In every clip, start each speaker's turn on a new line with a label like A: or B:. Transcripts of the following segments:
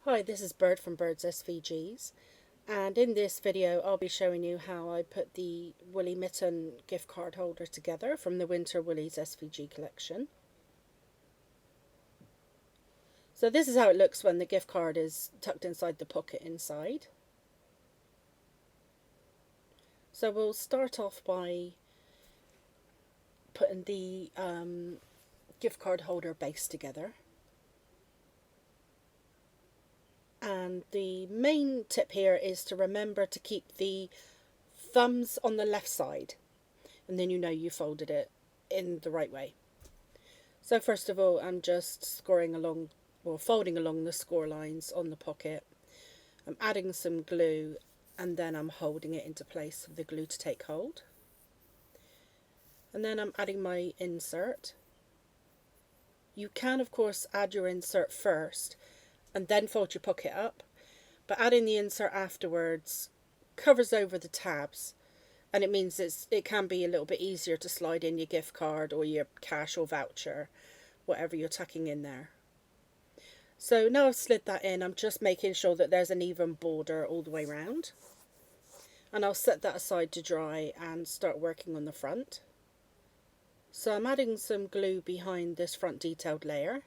A: Hi, this is Bird from Bird's SVGs, and in this video I'll be showing you how I put the Woolly Mitten gift card holder together from the Winter Woolies SVG Collection. So this is how it looks when the gift card is tucked inside the pocket inside. So we'll start off by putting the gift card holder base together. And the main tip here is to remember to keep the thumbs on the left side, and then you know you folded it in the right way. So first of all, I'm just folding along the score lines on the pocket. I'm adding some glue, and then I'm holding it into place for the glue to take hold. And then I'm adding my insert. You can of course add your insert first and then fold your pocket up, but adding the insert afterwards covers over the tabs, and it means it can be a little bit easier to slide in your gift card or your cash or voucher, whatever you're tucking in there. So now I've slid that in, I'm just making sure that there's an even border all the way around, and I'll set that aside to dry and start working on the front. So I'm adding some glue behind this front detailed layer.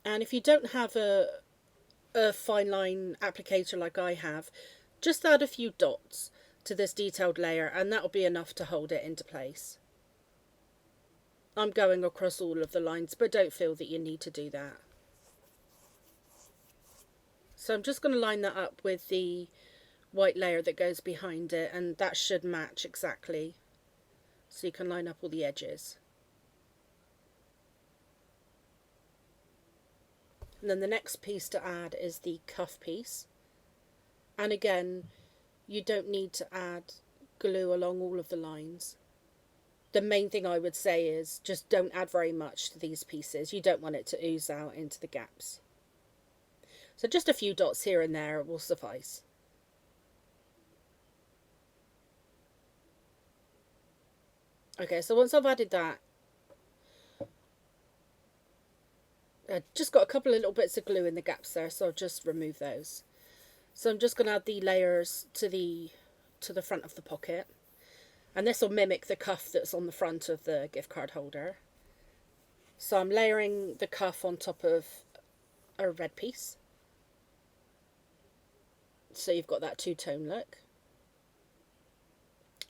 A: And if you don't have a fine line applicator like I have, just add a few dots to this detailed layer and that'll be enough to hold it into place. I'm going across all of the lines, but don't feel that you need to do that. So I'm just going to line that up with the white layer that goes behind it, and that should match exactly, so you can line up all the edges. And then the next piece to add is the cuff piece. And again, you don't need to add glue along all of the lines. The main thing I would say is just don't add very much to these pieces. You don't want it to ooze out into the gaps. So just a few dots here and there will suffice. Okay, so once I've added that, I just got a couple of little bits of glue in the gaps there, so I'll just remove those. So I'm just going to add the layers to the front of the pocket, and this will mimic the cuff that's on the front of the gift card holder. So I'm layering the cuff on top of a red piece, so you've got that two-tone look.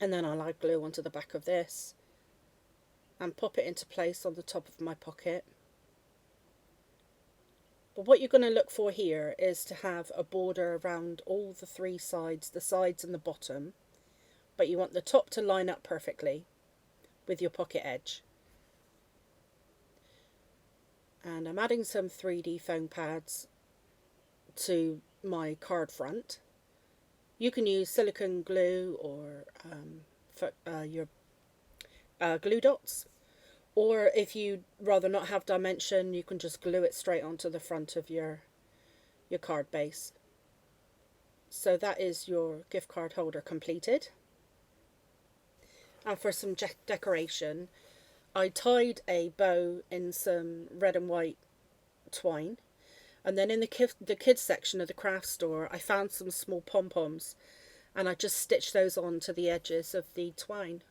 A: And then I'll add glue onto the back of this and pop it into place on the top of my pocket. But what you're going to look for here is to have a border around all the three sides, the sides and the bottom, but you want the top to line up perfectly with your pocket edge. And I'm adding some 3D foam pads to my card front. You can use silicone glue or your glue dots. Or if you'd rather not have dimension, you can just glue it straight onto the front of your card base. So that is your gift card holder completed. And for some decoration, I tied a bow in some red and white twine. And then in the kids section of the craft store, I found some small pom-poms, and I just stitched those onto the edges of the twine.